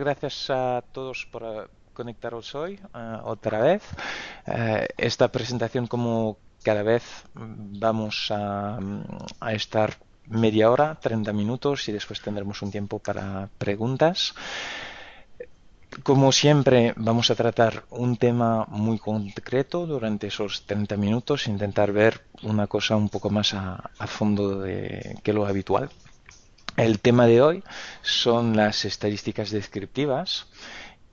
Gracias a todos por conectaros hoy otra vez. Esta presentación, como cada vez, vamos a estar media hora, 30 minutos y después tendremos un tiempo para preguntas. Como siempre, vamos a tratar un tema muy concreto durante esos 30 minutos, intentar ver una cosa un poco más a fondo que lo habitual. El tema de hoy son las estadísticas descriptivas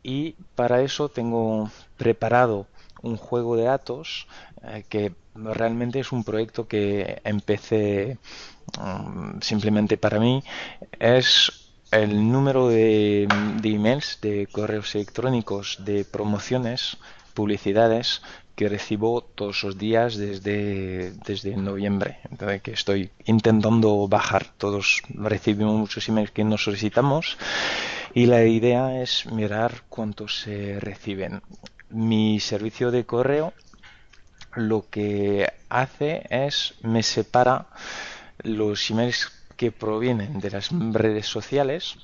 y para eso tengo preparado un juego de datos que realmente es un proyecto que empecé simplemente para mí. Es el número de emails, de correos electrónicos, de promociones, publicidades que recibo todos los días desde noviembre, entonces, que estoy intentando bajar. Todos recibimos muchos emails que no solicitamos y la idea es mirar cuántos se reciben. Mi servicio de correo lo que hace es me separa los emails que provienen de las redes sociales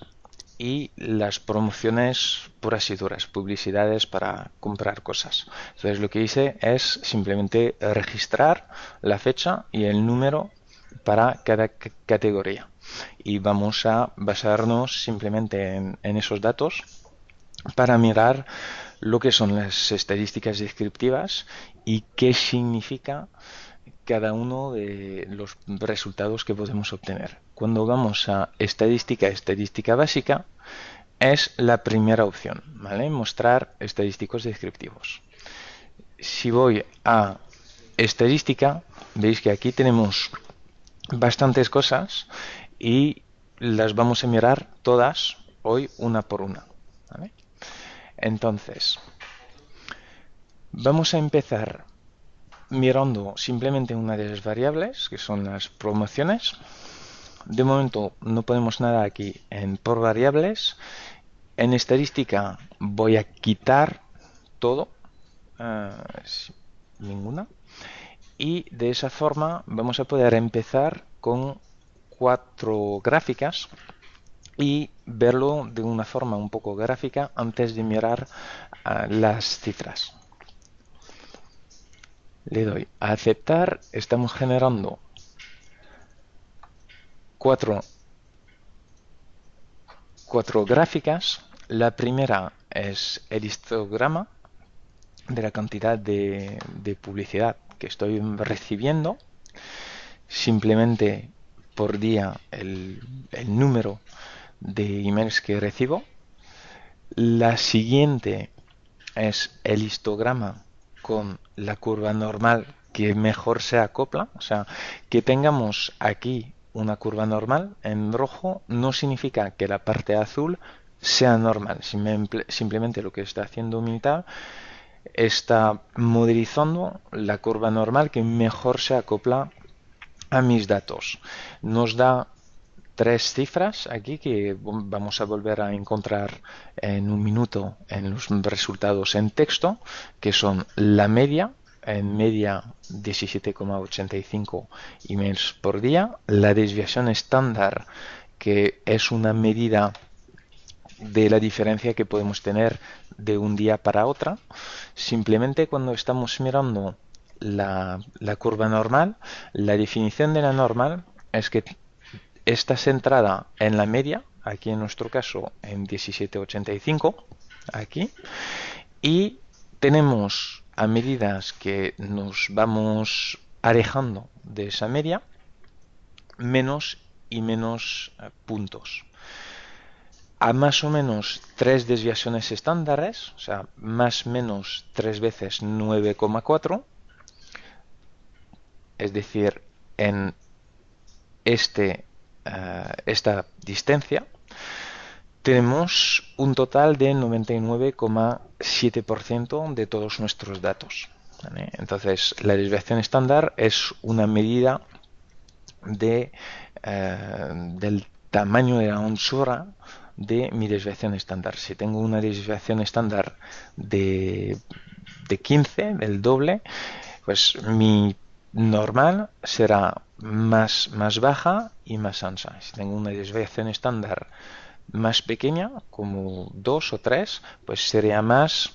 y las promociones puras y duras, publicidades para comprar cosas. Entonces lo que hice es simplemente registrar la fecha y el número para cada categoría. Y vamos a basarnos simplemente en esos datos para mirar lo que son las estadísticas descriptivas y qué significa cada uno de los resultados que podemos obtener. Cuando vamos a estadística básica, es la primera opción, ¿vale? Mostrar estadísticos descriptivos. Si voy a estadística, veis que aquí tenemos bastantes cosas y las vamos a mirar todas hoy una por una, ¿vale? Entonces, vamos a empezar mirando simplemente una de las variables, que son las promociones. De momento no ponemos nada aquí en por variables. En estadística voy a quitar todo, eh, ninguna. Y de esa forma vamos a poder empezar con 4 gráficas y verlo de una forma un poco gráfica antes de mirar las cifras. Le doy a aceptar. Estamos generando cuatro gráficas. La primera es el histograma de la cantidad de publicidad que estoy recibiendo. Simplemente por día el número de emails que recibo. La siguiente es el histograma con la curva normal que mejor se acopla, o sea, que tengamos aquí una curva normal en rojo no significa que la parte azul sea normal, simplemente lo que está haciendo Minitab está modelizando la curva normal que mejor se acopla a mis datos. Nos da 3 cifras aquí que vamos a volver a encontrar en un minuto en los resultados en texto, que son la media, en media 17,85 emails por día, la desviación estándar, que es una medida de la diferencia que podemos tener de un día para otra. Simplemente cuando estamos mirando la curva normal, la definición de la normal es que está centrada en la media, aquí en nuestro caso en 17,85, aquí, y tenemos a medidas que nos vamos alejando de esa media, menos y menos puntos. A más o menos 3 desviaciones estándares, o sea, más o menos 3 veces 9,4, es decir, en esta distancia, tenemos un total de 99,7% de todos nuestros datos, ¿vale? Entonces, la desviación estándar es una medida del tamaño de la anchura de mi desviación estándar. Si tengo una desviación estándar de 15, del doble, pues mi normal será más baja y más ancha. Si tengo una desviación estándar más pequeña, como 2 o 3, pues sería más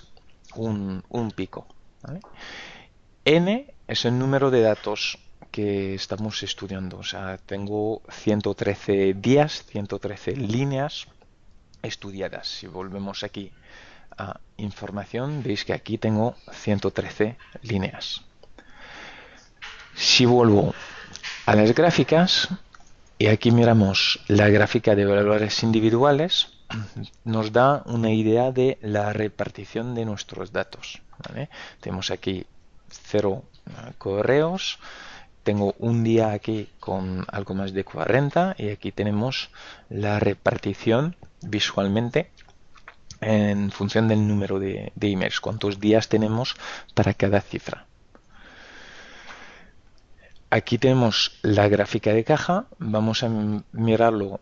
un pico, ¿vale? N es el número de datos que estamos estudiando. O sea, tengo 113 días, 113 líneas estudiadas. Si volvemos aquí a información, veis que aquí tengo 113 líneas. Si vuelvo a las gráficas, y aquí miramos la gráfica de valores individuales, nos da una idea de la repartición de nuestros datos, ¿vale? Tenemos aquí 0 correos, tengo un día aquí con algo más de 40 y aquí tenemos la repartición visualmente en función del número de emails, cuántos días tenemos para cada cifra. Aquí tenemos la gráfica de caja, vamos a mirarlo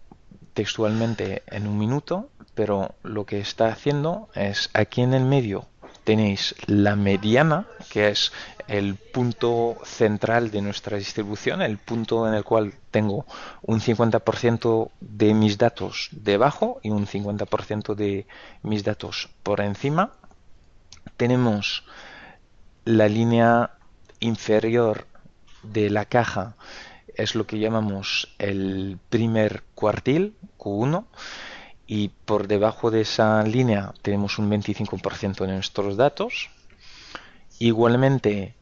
textualmente en un minuto, pero lo que está haciendo es aquí en el medio tenéis la mediana, que es el punto central de nuestra distribución, el punto en el cual tengo un 50% de mis datos debajo y un 50% de mis datos por encima. Tenemos la línea inferior de la caja, es lo que llamamos el primer cuartil, Q1, y por debajo de esa línea tenemos un 25% de nuestros datos. Igualmente,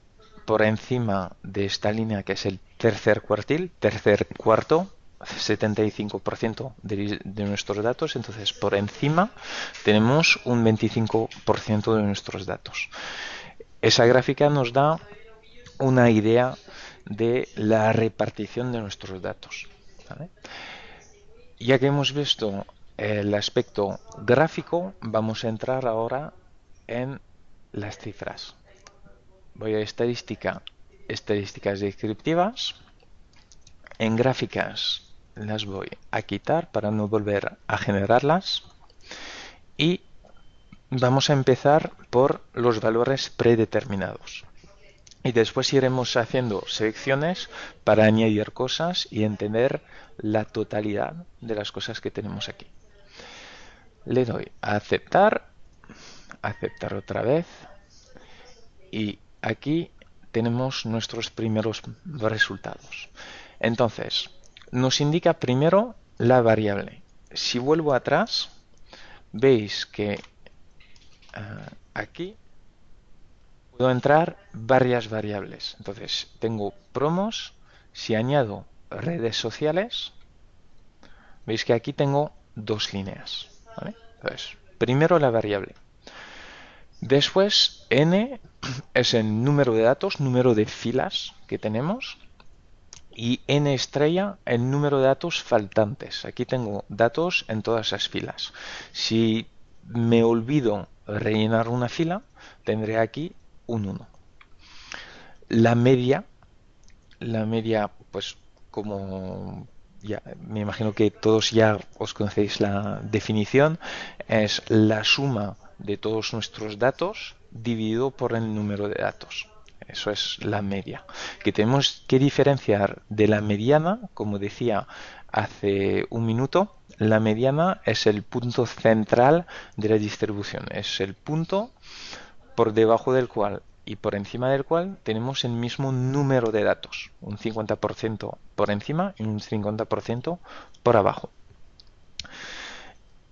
por encima de esta línea, que es el tercer cuartil, tercer cuarto, 75% de nuestros datos. Entonces, por encima tenemos un 25% de nuestros datos. Esa gráfica nos da una idea de la repartición de nuestros datos, ¿vale? Ya que hemos visto el aspecto gráfico, vamos a entrar ahora en las cifras. Voy a estadísticas descriptivas. En gráficas las voy a quitar para no volver a generarlas. Y vamos a empezar por los valores predeterminados. Y después iremos haciendo selecciones para añadir cosas y entender la totalidad de las cosas que tenemos aquí. Le doy a aceptar, aceptar otra vez, y aquí tenemos nuestros primeros resultados. Entonces, nos indica primero la variable. Si vuelvo atrás, veis que aquí puedo entrar varias variables. Entonces, tengo promos. Si añado redes sociales, veis que aquí tengo dos líneas, ¿vale? Entonces, primero la variable. Después, n es el número de datos, número de filas que tenemos. Y n estrella, el número de datos faltantes. Aquí tengo datos en todas esas filas. Si me olvido rellenar una fila, tendré aquí un 1. La media, pues como ya me imagino que todos ya os conocéis la definición, es la suma de todos nuestros datos dividido por el número de datos. Eso es la media. Que tenemos que diferenciar de la mediana, como decía hace un minuto, la mediana es el punto central de la distribución. Es el punto por debajo del cual y por encima del cual tenemos el mismo número de datos, un 50% por encima y un 50% por abajo.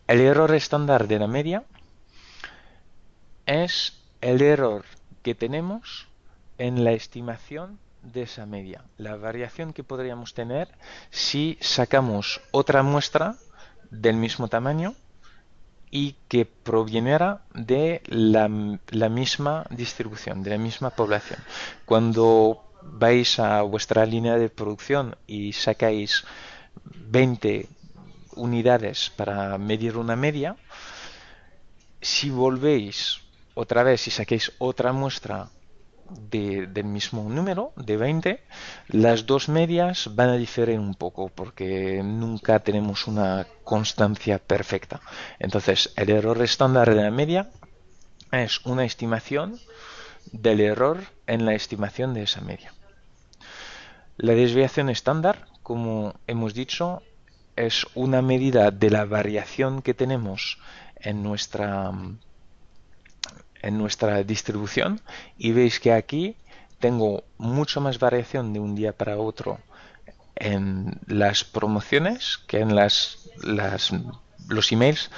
El error estándar de la media es el error que tenemos en la estimación de esa media, la variación que podríamos tener si sacamos otra muestra del mismo tamaño y que proviniera de la misma distribución, de la misma población. Cuando vais a vuestra línea de producción y sacáis 20 unidades para medir una media, si volvéis otra vez y saquéis otra muestra del mismo número, de 20, las dos medias van a diferir un poco porque nunca tenemos una constancia perfecta. Entonces, el error estándar de la media es una estimación del error en la estimación de esa media. La desviación estándar, como hemos dicho, es una medida de la variación que tenemos en nuestra distribución, y veis que aquí tengo mucha más variación de un día para otro en las promociones que en los emails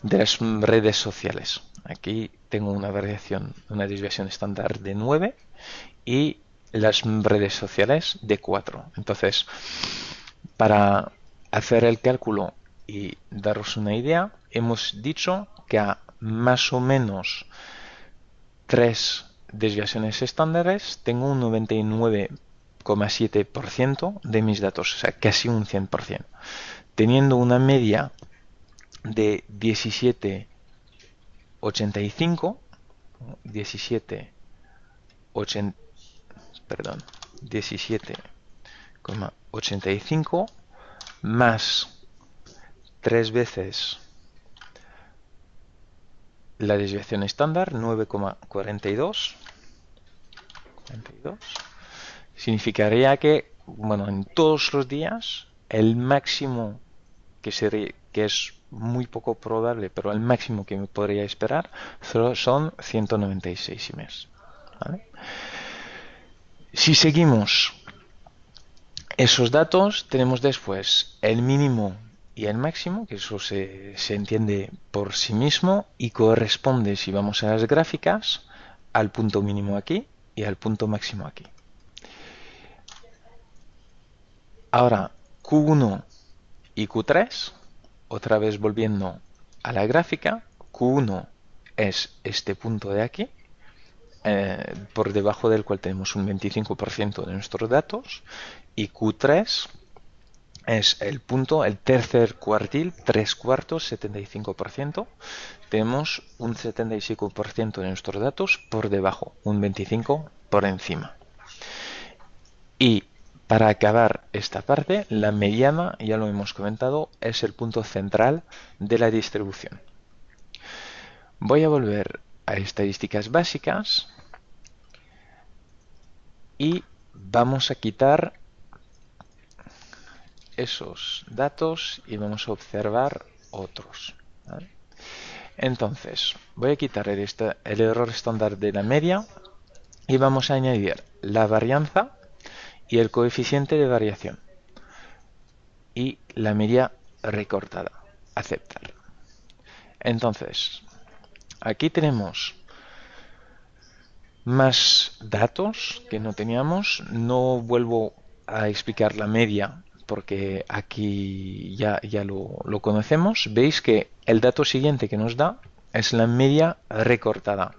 de las redes sociales. Aquí tengo una variación, una desviación estándar de 9 y las redes sociales de 4. Entonces, para hacer el cálculo y daros una idea, hemos dicho que a más o menos 3 desviaciones estándares tengo un 99,7% de mis datos, o sea, casi un 100%. Teniendo una media de 17,85, 17,80, perdón, 17,85 más 3 veces la desviación estándar, 9,42, significaría que, bueno, en todos los días, el máximo que es muy poco probable, pero el máximo que me podría esperar son 196 emails. ¿Vale? Si seguimos esos datos, tenemos después el mínimo y el máximo, que eso se entiende por sí mismo y corresponde, si vamos a las gráficas, al punto mínimo aquí y al punto máximo aquí. Ahora, Q1 y Q3, otra vez volviendo a la gráfica, Q1 es este punto de aquí, por debajo del cual tenemos un 25% de nuestros datos, y Q3 es el punto, el tercer cuartil, 3 cuartos, 75%. Tenemos un 75% de nuestros datos por debajo, un 25% por encima. Y para acabar esta parte, la mediana, ya lo hemos comentado, es el punto central de la distribución. Voy a volver a estadísticas básicas y vamos a quitar esos datos y vamos a observar otros. ¿Vale? Entonces, voy a quitar el error estándar de la media y vamos a añadir la varianza y el coeficiente de variación y la media recortada. Aceptar. Entonces, aquí tenemos más datos que no teníamos. No vuelvo a explicar la media porque aquí ya lo conocemos. Veis que el dato siguiente que nos da es la media recortada.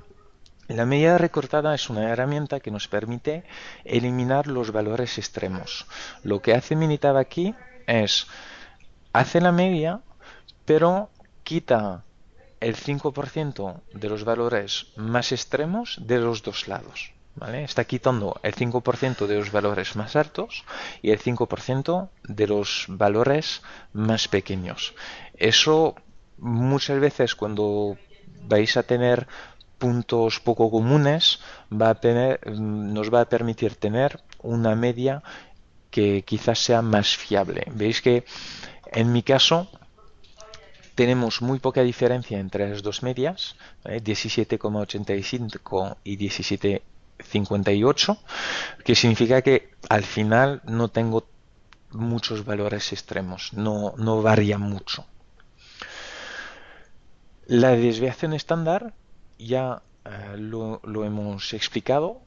La media recortada es una herramienta que nos permite eliminar los valores extremos. Lo que hace Minitab aquí es, hace la media, pero quita el 5% de los valores más extremos de los dos lados. ¿Vale? Está quitando el 5% de los valores más altos y el 5% de los valores más pequeños. Eso muchas veces cuando vais a tener puntos poco comunes nos va a permitir tener una media que quizás sea más fiable. Veis que en mi caso tenemos muy poca diferencia entre las dos medias, 17,85 y 17,58, que significa que al final no tengo muchos valores extremos, no varía mucho. La desviación estándar ya lo hemos explicado.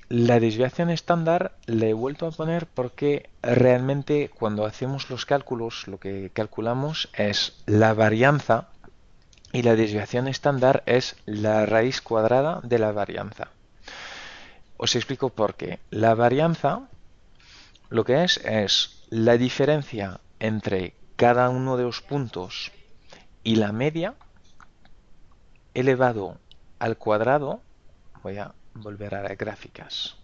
La desviación estándar la he vuelto a poner porque realmente cuando hacemos los cálculos lo que calculamos es la varianza y la desviación estándar es la raíz cuadrada de la varianza. Os explico por qué. La varianza lo que es la diferencia entre cada uno de los puntos y la media elevado al cuadrado. Voy a volver a las gráficas.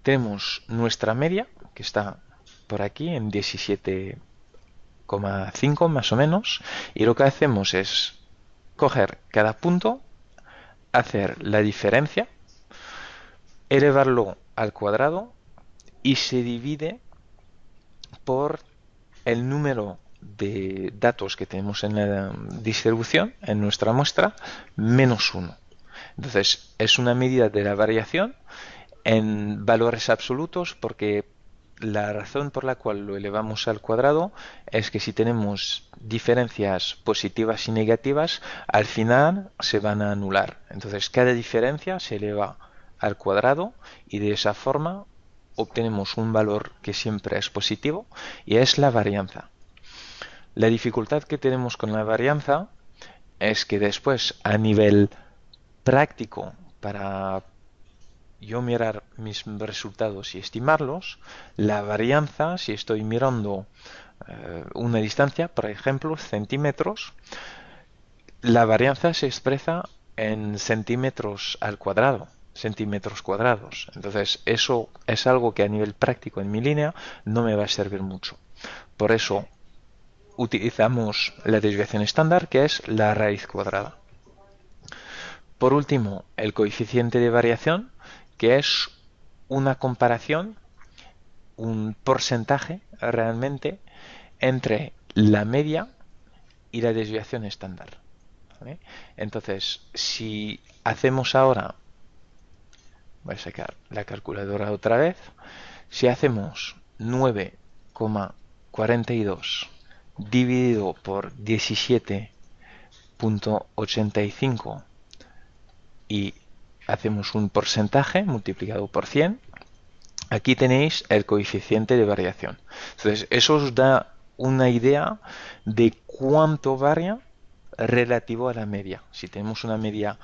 Tenemos nuestra media, que está por aquí en 17,5 más o menos, y lo que hacemos es coger cada punto, hacer la diferencia, elevarlo al cuadrado y se divide por el número de datos que tenemos en la distribución, en nuestra muestra, menos uno. Entonces, es una medida de la variación en valores absolutos porque la razón por la cual lo elevamos al cuadrado es que si tenemos diferencias positivas y negativas, al final se van a anular. Entonces, cada diferencia se eleva al cuadrado y de esa forma obtenemos un valor que siempre es positivo y es la varianza. La dificultad que tenemos con la varianza es que después a nivel práctico para yo mirar mis resultados y estimarlos, la varianza, si estoy mirando una distancia, por ejemplo, centímetros, la varianza se expresa en centímetros al cuadrado, centímetros cuadrados. Entonces, eso es algo que a nivel práctico en mi línea no me va a servir mucho. Por eso utilizamos la desviación estándar, que es la raíz cuadrada. Por último, el coeficiente de variación, que es una comparación, un porcentaje realmente entre la media y la desviación estándar. ¿Vale? Entonces, si hacemos ahora, voy a sacar la calculadora otra vez, si hacemos 9,42 dividido por 17,85 y hacemos un porcentaje multiplicado por 100, aquí tenéis el coeficiente de variación. Entonces, eso os da una idea de cuánto varía relativo a la media. Si tenemos una media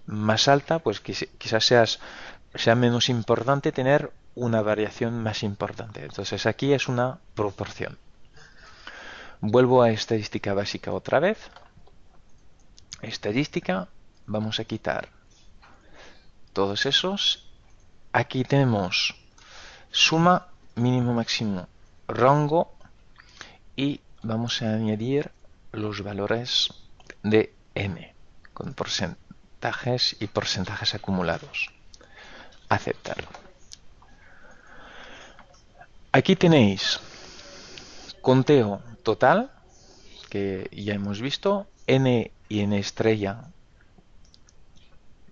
más alta, pues quizás sea menos importante tener una variación más importante. Entonces, aquí es una proporción. Vuelvo a estadística básica otra vez. Estadística, vamos a quitar todos esos. Aquí tenemos suma, mínimo, máximo, rango y vamos a añadir los valores de m con porcentajes y porcentajes acumulados. Aceptar. Aquí tenéis conteo total, que ya hemos visto, n y n estrella,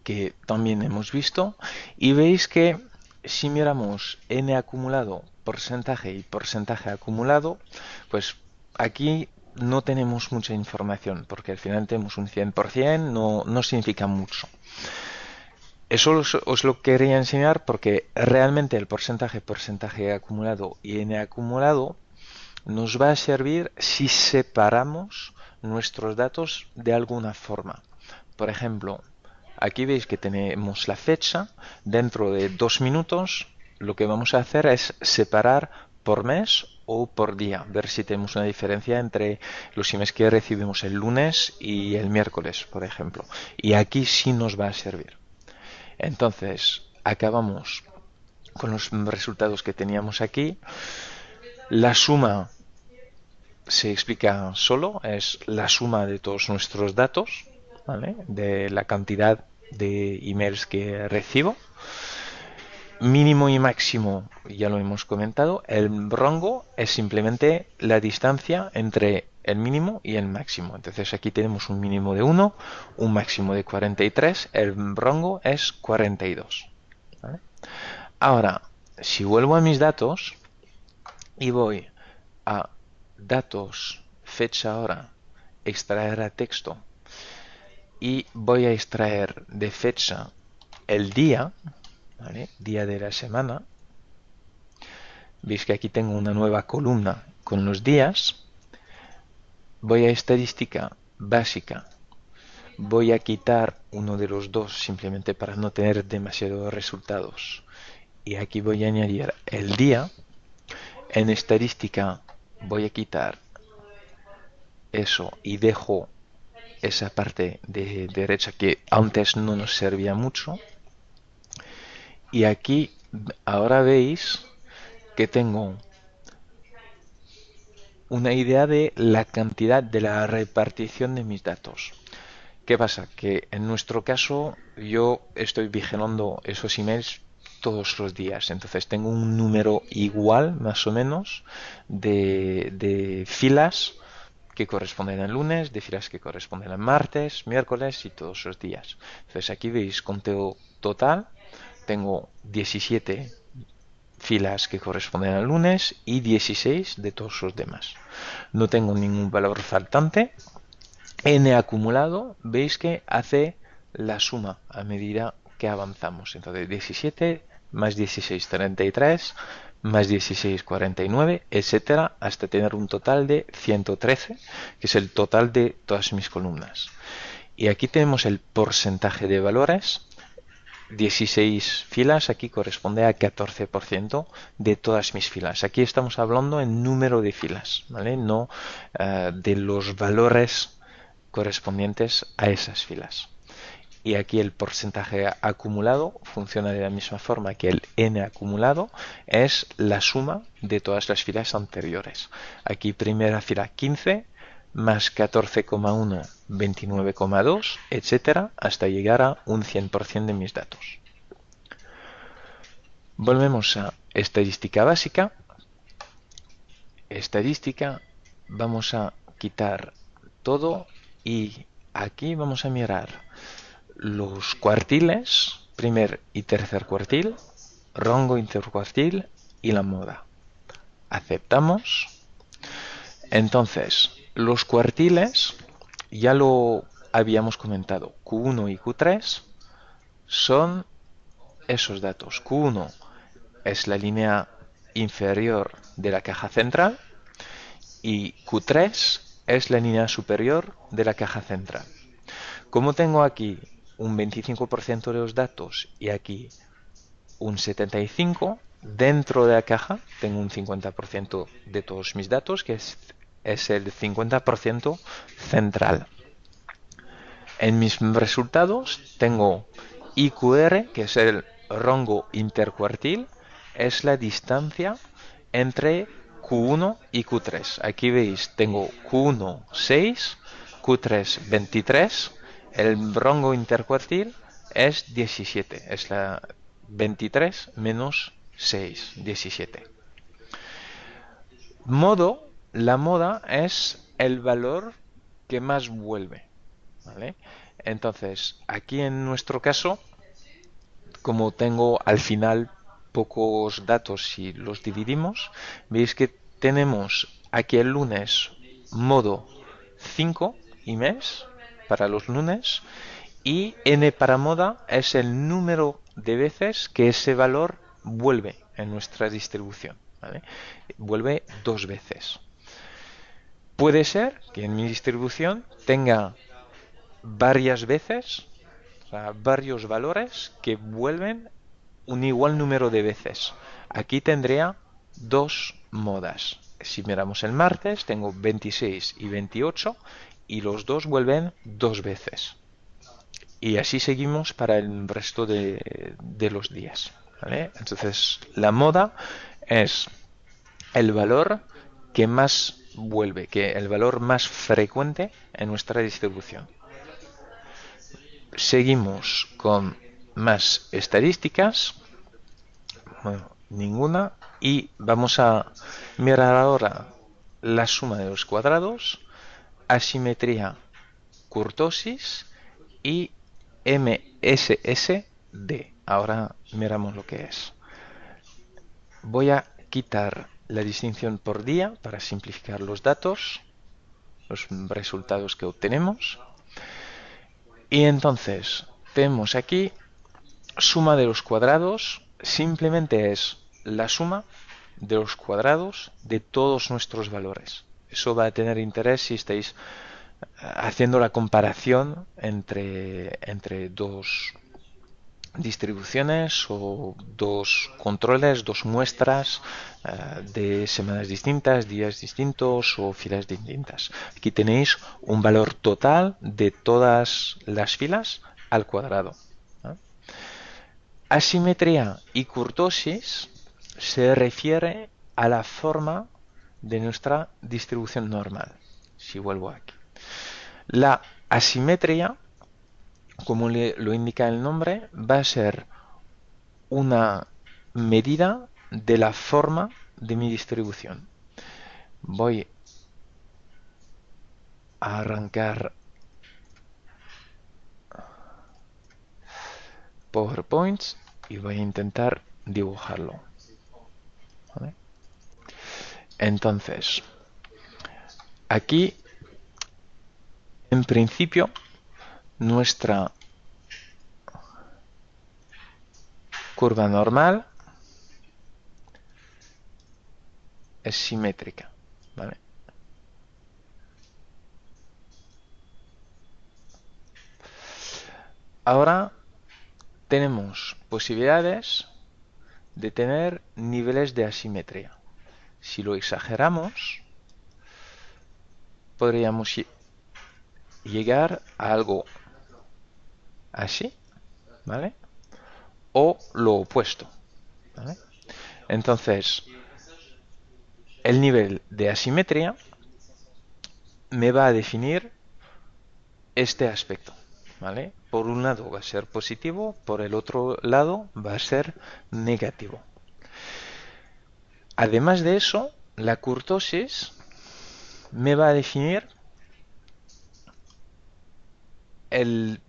que también hemos visto, y veis que si miramos n acumulado, porcentaje y porcentaje acumulado, pues aquí no tenemos mucha información, porque al final tenemos un 100%, no significa mucho. Eso os lo quería enseñar porque realmente el porcentaje acumulado y n acumulado nos va a servir si separamos nuestros datos de alguna forma. Por ejemplo, aquí veis que tenemos la fecha. Dentro de 2 minutos lo que vamos a hacer es separar por mes o por día, ver si tenemos una diferencia entre los emails que recibimos el lunes y el miércoles, por ejemplo. Y aquí sí nos va a servir. Entonces, acabamos con los resultados que teníamos aquí. La suma se explica solo, es la suma de todos nuestros datos, ¿vale? De la cantidad de emails que recibo. Mínimo y máximo, ya lo hemos comentado. El rango es simplemente la distancia entre el mínimo y el máximo. Entonces aquí tenemos un mínimo de 1, un máximo de 43, el rango es 42. ¿Vale? Ahora, si vuelvo a mis datos y voy a datos, fecha, hora, extraer a texto y voy a extraer de fecha el día, ¿vale? Día de la semana. Veis que aquí tengo una nueva columna con los días. Voy a estadística básica. Voy a quitar uno de los dos simplemente para no tener demasiados resultados. Y aquí voy a añadir el día. En estadística voy a quitar eso y dejo esa parte de derecha que antes no nos servía mucho. Y aquí ahora veis que tengo una idea de la cantidad de la repartición de mis datos. ¿Qué pasa? Que en nuestro caso yo estoy vigilando esos emails todos los días. Entonces tengo un número igual, más o menos, de filas que corresponden al lunes, de filas que corresponden al martes, miércoles y todos los días. Entonces aquí veis conteo total. Tengo 17 filas que corresponden al lunes y 16 de todos los demás. No tengo ningún valor faltante. N acumulado, veis que hace la suma a medida que avanzamos. Entonces 17 más 16, 33, más 16, 49, etcétera, hasta tener un total de 113, que es el total de todas mis columnas. Y aquí tenemos el porcentaje de valores. 16 filas, aquí corresponde a 14% de todas mis filas. Aquí estamos hablando en número de filas, ¿vale? No de los valores correspondientes a esas filas. Y aquí el porcentaje acumulado funciona de la misma forma que el n acumulado es la suma de todas las filas anteriores. Aquí primera fila 15 más 14,1, 29,2, etcétera, hasta llegar a un 100% de mis datos. Volvemos a estadística básica. Estadística, vamos a quitar todo y aquí vamos a mirar los cuartiles, primer y tercer cuartil, rango intercuartil y la moda. Aceptamos. Entonces, los cuartiles, ya lo habíamos comentado, Q1 y Q3 son esos datos. Q1 es la línea inferior de la caja central y Q3 es la línea superior de la caja central. Como tengo aquí un 25% de los datos y aquí un 75%, dentro de la caja tengo un 50% de todos mis datos, que es el 50% central. En mis resultados tengo IQR, que es el rango intercuartil, es la distancia entre Q1 y Q3. Aquí veis, tengo Q1 6, Q3 23, el rango intercuartil es 17, es la 23 menos 6, 17. Modo, la moda es el valor que más vuelve, ¿vale? Entonces, aquí en nuestro caso, como tengo al final pocos datos si los dividimos, veis que tenemos aquí el lunes modo 5 y mes para los lunes y n para moda es el número de veces que ese valor vuelve en nuestra distribución, ¿vale? Vuelve 2 veces. Puede ser que en mi distribución tenga varias veces, o sea, varios valores que vuelven un igual número de veces. Aquí tendría 2 modas. Si miramos el martes, tengo 26 y 28 y los dos vuelven 2 veces. Y así seguimos para el resto de los días, ¿vale? Entonces, la moda es el valor que más vuelve, que el valor más frecuente en nuestra distribución. Seguimos con más estadísticas. Bueno, ninguna. Y vamos a mirar ahora la suma de los cuadrados, asimetría, kurtosis y MSSD. Ahora miramos lo que es. Voy a quitar la distinción por día para simplificar los datos, los resultados que obtenemos. Y entonces tenemos aquí suma de los cuadrados, simplemente es la suma de los cuadrados de todos nuestros valores. Eso va a tener interés si estáis haciendo la comparación entre dos distribuciones o dos controles, dos muestras de semanas distintas, días distintos o filas distintas. Aquí tenéis un valor total de todas las filas al cuadrado. Asimetría y kurtosis se refiere a la forma de nuestra distribución normal. Si vuelvo aquí. La asimetría, como lo indica el nombre, va a ser una medida de la forma de mi distribución. Voy a arrancar PowerPoint y voy a intentar dibujarlo. ¿Vale? Entonces, aquí, en principio, nuestra curva normal es simétrica, ¿vale? Ahora tenemos posibilidades de tener niveles de asimetría. Si lo exageramos, podríamos llegar a algo así, ¿vale? O lo opuesto, ¿vale? Entonces, el nivel de asimetría me va a definir este aspecto, ¿vale? Por un lado va a ser positivo, por el otro lado va a ser negativo. Además de eso, la kurtosis me va a definir el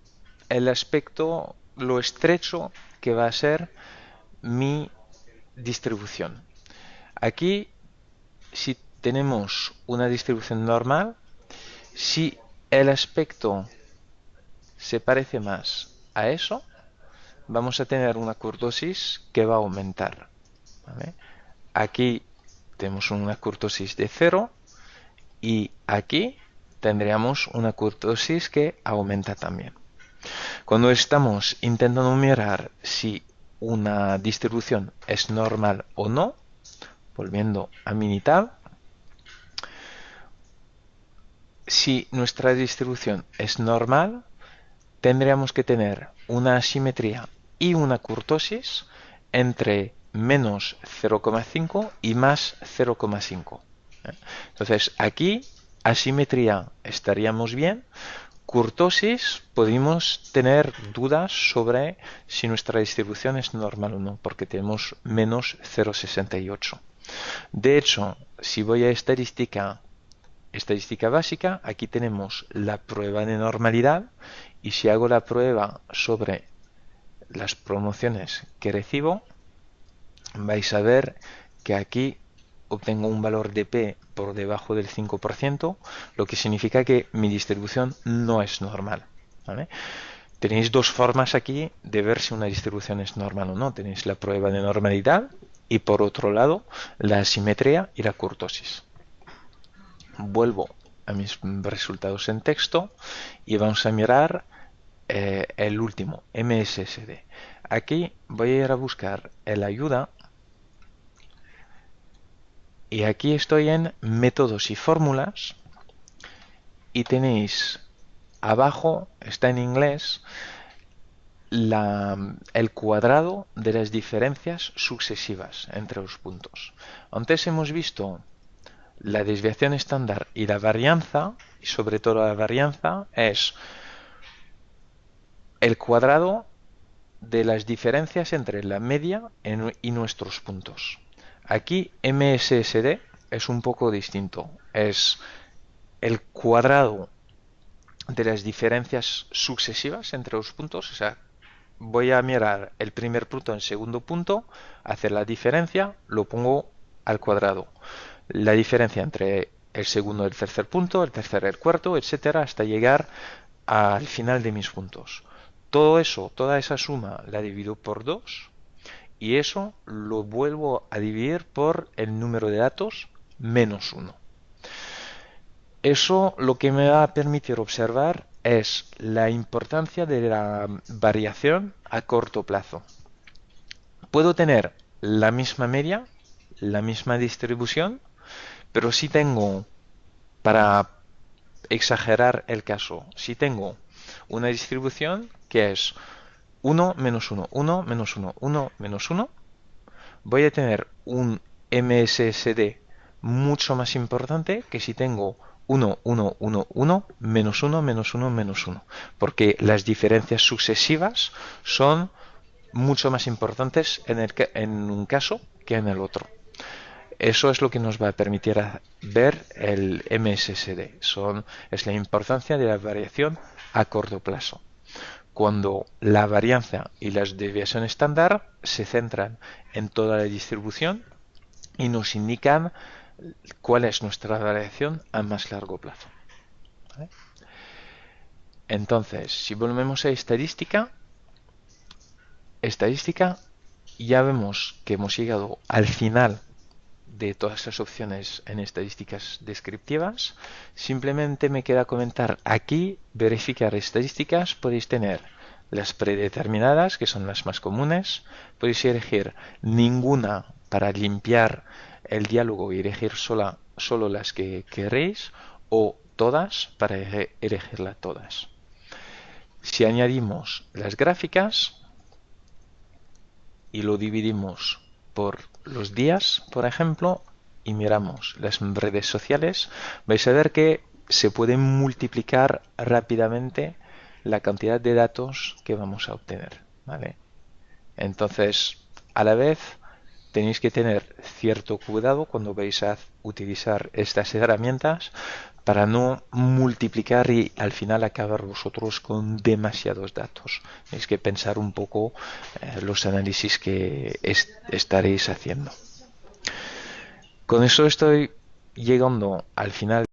aspecto, lo estrecho que va a ser mi distribución. Aquí, si tenemos una distribución normal, si el aspecto se parece más a eso, vamos a tener una kurtosis que va a aumentar, ¿vale? Aquí tenemos una kurtosis de 0 y aquí tendríamos una kurtosis que aumenta también. Cuando estamos intentando mirar si una distribución es normal o no, volviendo a Minitab, si nuestra distribución es normal, tendríamos que tener una asimetría y una kurtosis entre menos 0,5 y más 0,5. Entonces aquí asimetría estaríamos bien, kurtosis podemos tener dudas sobre si nuestra distribución es normal o no, porque tenemos menos 0,68. De hecho, si voy a estadística básica, aquí tenemos la prueba de normalidad y si hago la prueba sobre las promociones que recibo, vais a ver que aquí obtengo un valor de P por debajo del 5%, lo que significa que mi distribución no es normal, ¿vale? Tenéis dos formas aquí de ver si una distribución es normal o no. Tenéis la prueba de normalidad y por otro lado la asimetría y la kurtosis. Vuelvo a mis resultados en texto y vamos a mirar el último, MSSD. Aquí voy a ir a buscar el ayuda y aquí estoy en métodos y fórmulas y tenéis abajo, está en inglés, el cuadrado de las diferencias sucesivas entre los puntos. Antes hemos visto la desviación estándar y la varianza, y sobre todo la varianza, es el cuadrado de las diferencias entre la media y nuestros puntos. Aquí MSSD es un poco distinto. Es el cuadrado de las diferencias sucesivas entre los puntos. O sea, voy a mirar el primer punto en el segundo punto, hacer la diferencia, lo pongo al cuadrado. La diferencia entre el segundo y el tercer punto, el tercer y el cuarto, etcétera, hasta llegar al final de mis puntos. Todo eso, toda esa suma la divido por 2 y eso lo vuelvo a dividir por el número de datos menos 1. Eso lo que me va a permitir observar es la importancia de la variación a corto plazo. Puedo tener la misma media, la misma distribución, pero si tengo, para exagerar el caso, si tengo una distribución que es 1 menos 1, 1 menos 1, 1 menos 1, voy a tener un MSSD mucho más importante que si tengo 1, 1, 1, 1, menos 1, menos 1, menos 1, porque las diferencias sucesivas son mucho más importantes en un caso que en el otro. Eso es lo que nos va a permitir ver el MSSD. Es la importancia de la variación a corto plazo. Cuando la varianza y las desviaciones estándar se centran en toda la distribución y nos indican cuál es nuestra variación a más largo plazo. ¿Vale? Entonces, si volvemos a estadística, ya vemos que hemos llegado al final de todas las opciones en estadísticas descriptivas. Simplemente me queda comentar aquí, verificar estadísticas. Podéis tener las predeterminadas, que son las más comunes. Podéis elegir ninguna para limpiar el diálogo y elegir solo las que queréis, o todas para elegirlas todas. Si añadimos las gráficas y lo dividimos por los días, por ejemplo, y miramos las redes sociales, vais a ver que se puede multiplicar rápidamente la cantidad de datos que vamos a obtener, ¿vale? Entonces, a la vez, tenéis que tener cierto cuidado cuando vais a utilizar estas herramientas para no multiplicar y al final acabar vosotros con demasiados datos. Tenéis que pensar un poco los análisis que estaréis haciendo. Con eso estoy llegando al final